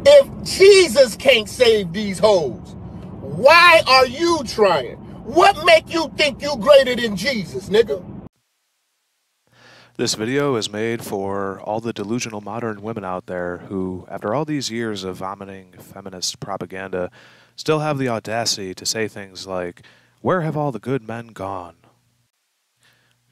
If Jesus can't save these hoes, why are you trying? What make you think you greater than Jesus, nigga? This video is made for all the delusional modern women out there who, after all these years of vomiting feminist propaganda, still have the audacity to say things like, "Where have all the good men gone?"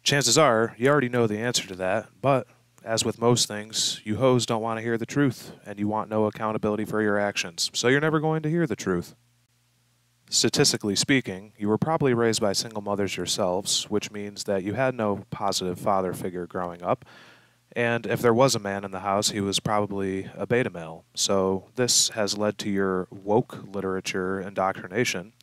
Chances are, you already know the answer to that, but as with most things, you hoes don't want to hear the truth, and you want no accountability for your actions, so you're never going to hear the truth. Statistically speaking, you were probably raised by single mothers yourselves, which means that you had no positive father figure growing up, and if there was a man in the house, he was probably a beta male. So this has led to your woke literature indoctrination,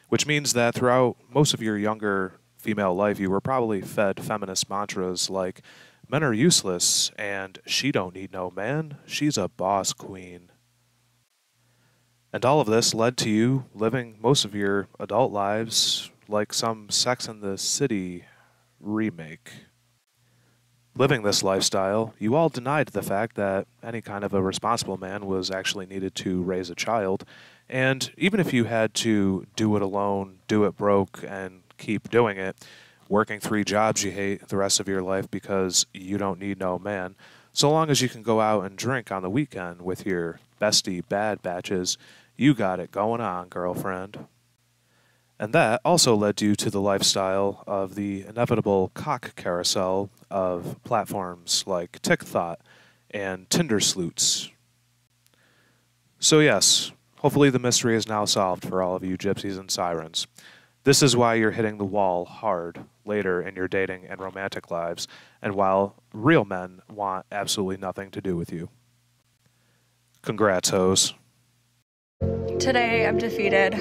which means that throughout most of your younger female life, you were probably fed feminist mantras like, "Men are useless," and "She don't need no man, she's a boss queen." And all of this led to you living most of your adult lives like some Sex and the City remake. Living this lifestyle, you all denied the fact that any kind of a responsible man was actually needed to raise a child, and even if you had to do it alone, do it broke, and keep doing it, working 3 jobs you hate the rest of your life because you don't need no man, so long as you can go out and drink on the weekend with your bestie bad batches, you got it going on, girlfriend. And that also led you to the lifestyle of the inevitable cock carousel of platforms like THOT and Tinder Sloots. So yes, hopefully the mystery is now solved for all of you gypsies and sirens. This is why you're hitting the wall hard later in your dating and romantic lives, and while real men want absolutely nothing to do with you. Congrats, hoes. Today I'm defeated.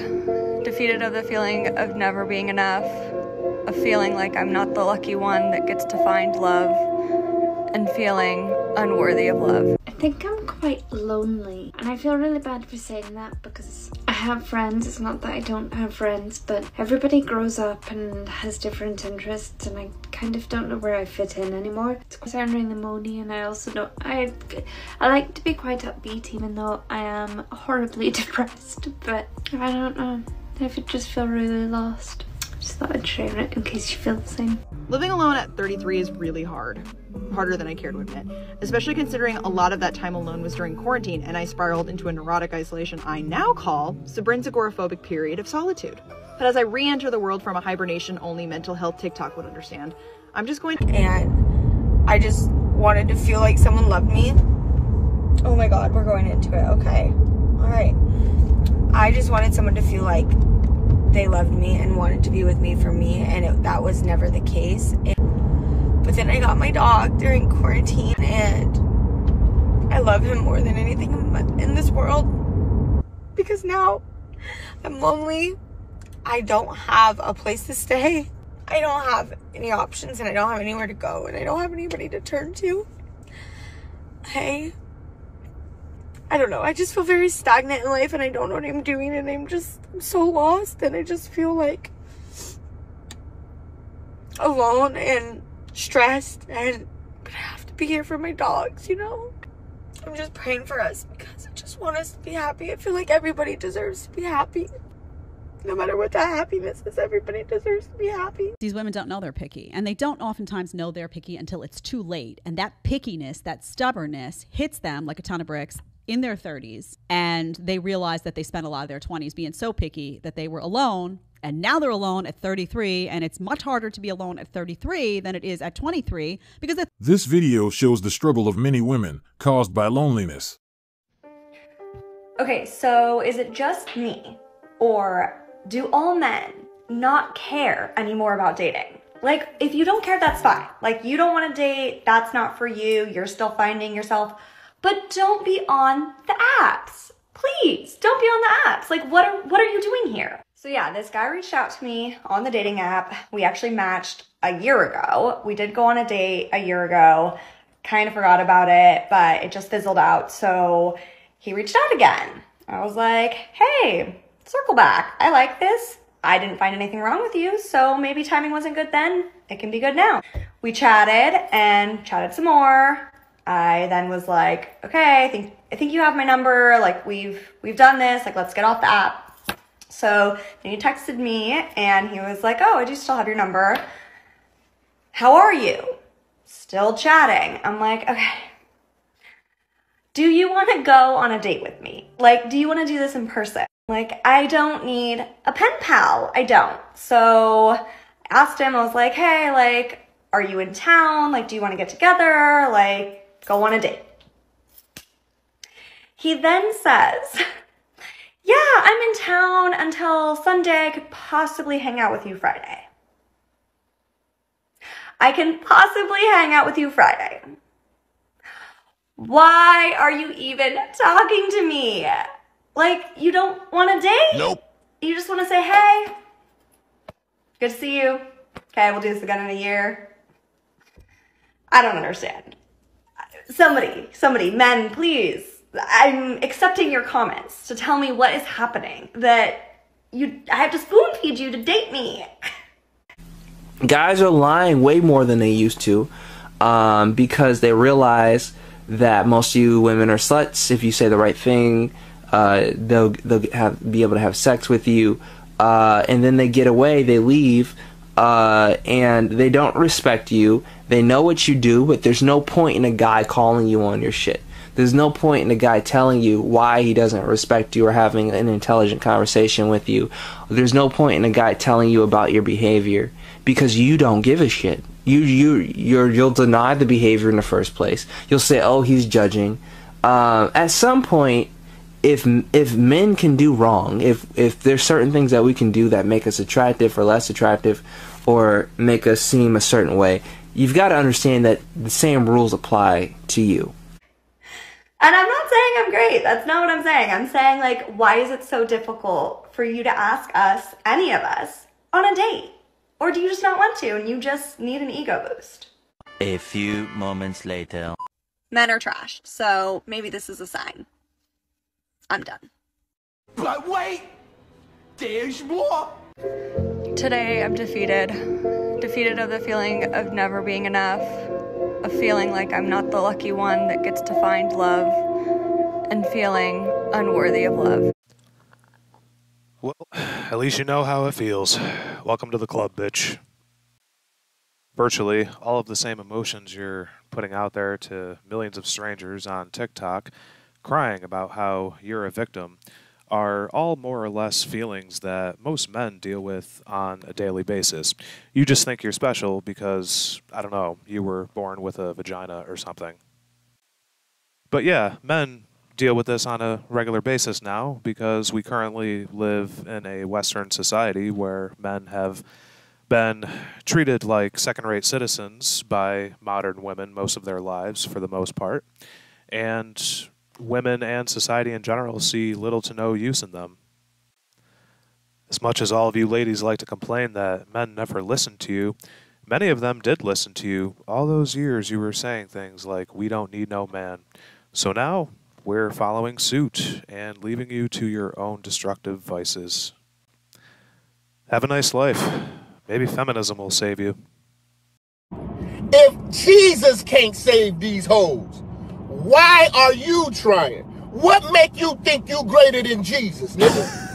Defeated of the feeling of never being enough, of feeling like I'm not the lucky one that gets to find love, and feeling unworthy of love. I think I'm quite lonely, and I feel really bad for saying that because I have friends. It's not that I don't have friends, but everybody grows up and has different interests, and I kind of don't know where I fit in anymore. It's concerning the money, and I also don't. I like to be quite upbeat, even though I am horribly depressed. But I don't know. I just feel really lost. Just thought I'd share it in case you feel the same. Living alone at 33 is really hard. Harder than I care to admit, especially considering a lot of that time alone was during quarantine and I spiraled into a neurotic isolation I now call Sabrin's agoraphobic period of solitude. But as I re-enter the world from a hibernation only mental health TikTok would understand, I'm just going to— And I just wanted to feel like someone loved me. Oh my god, we're going into it. Okay. Alright. I just wanted someone to feel like they loved me and wanted to be with me for me, and that was never the case. But then I got my dog during quarantine, and I love him more than anything in this world, because now I'm lonely. I don't have a place to stay. I don't have any options, and I don't have anywhere to go, and I don't have anybody to turn to. I don't know, I just feel very stagnant in life, and I don't know what I'm doing, and I'm so lost, and I just feel like alone and stressed, and but I have to be here for my dogs, you know? I'm just praying for us because I just want us to be happy. I feel like everybody deserves to be happy. No matter what that happiness is, everybody deserves to be happy. These women don't know they're picky, and they don't oftentimes know they're picky until it's too late. And that pickiness, that stubbornness hits them like a ton of bricks in their 30s, and they realize that they spent a lot of their 20s being so picky that they were alone, and now they're alone at 33, and it's much harder to be alone at 33 than it is at 23 because This video shows the struggle of many women caused by loneliness. Okay, so is it just me, or do all men not care anymore about dating? Like, if you don't care, that's fine. Like, you don't want to date, that's not for you, you're still finding yourself. But don't be on the apps. Please, don't be on the apps. Like, what are you doing here? So yeah, this guy reached out to me on the dating app. We actually matched a year ago. We did go on a date a year ago. Kind of forgot about it, but it just fizzled out. So he reached out again. I was like, hey, circle back. I like this. I didn't find anything wrong with you, so maybe timing wasn't good then. It can be good now. We chatted and chatted some more. I then was like, okay, I think you have my number. Like we've done this. Like let's get off the app. So then he texted me and he was like, oh, I do still have your number. How are you? Still chatting. I'm like, okay. Do you want to go on a date with me? Like, do you want to do this in person? Like, I don't need a pen pal. I don't. So I asked him, I was like, hey, like, are you in town? Like, do you want to get together? Like, go on a date. He then says, yeah, I'm in town until Sunday. I could possibly hang out with you Friday. I can possibly hang out with you Friday. Why are you even talking to me? Like, you don't want to date? Nope. You just want to say, hey, good to see you. Okay, we'll do this again in a year. I don't understand. Somebody, men, please. I'm accepting your comments to tell me what is happening. That I have to spoon feed you to date me. Guys are lying way more than they used to, because they realize that most of you women are sluts. If you say the right thing, they'll be able to have sex with you, and then they get away, they leave, and they don't respect you. They know what you do, but there's no point in a guy calling you on your shit. There's no point in a guy telling you why he doesn't respect you or having an intelligent conversation with you. There's no point in a guy telling you about your behavior, because you don't give a shit. You'll deny the behavior in the first place. You'll say, oh, he's judging. At some point, if men can do wrong, if there's certain things that we can do that make us attractive or less attractive, or make us seem a certain way, you've got to understand that the same rules apply to you. And I'm not saying I'm great. That's not what I'm saying. I'm saying, like, why is it so difficult for you to ask us, any of us, on a date? Or do you just not want to and you just need an ego boost? A few moments later. Men are trash, so maybe this is a sign. I'm done. But wait! There's more! Today I'm defeated. Defeated of the feeling of never being enough. Of feeling like I'm not the lucky one that gets to find love. And feeling unworthy of love. Well, at least you know how it feels. Welcome to the club, bitch. Virtually all of the same emotions you're putting out there to millions of strangers on TikTok, crying about how you're a victim, are all more or less feelings that most men deal with on a daily basis. You just think you're special because, I don't know, you were born with a vagina or something. But yeah, men deal with this on a regular basis now because we currently live in a Western society where men have been treated like second-rate citizens by modern women most of their lives, for the most part, and women and society in general see little to no use in them. As much as all of you ladies like to complain that men never listen to you, many of them did listen to you. All those years you were saying things like, we don't need no man. So now we're following suit and leaving you to your own destructive vices. Have a nice life. Maybe feminism will save you. If Jesus can't save these hoes, why are you trying? What make you think you greater than Jesus, nigga?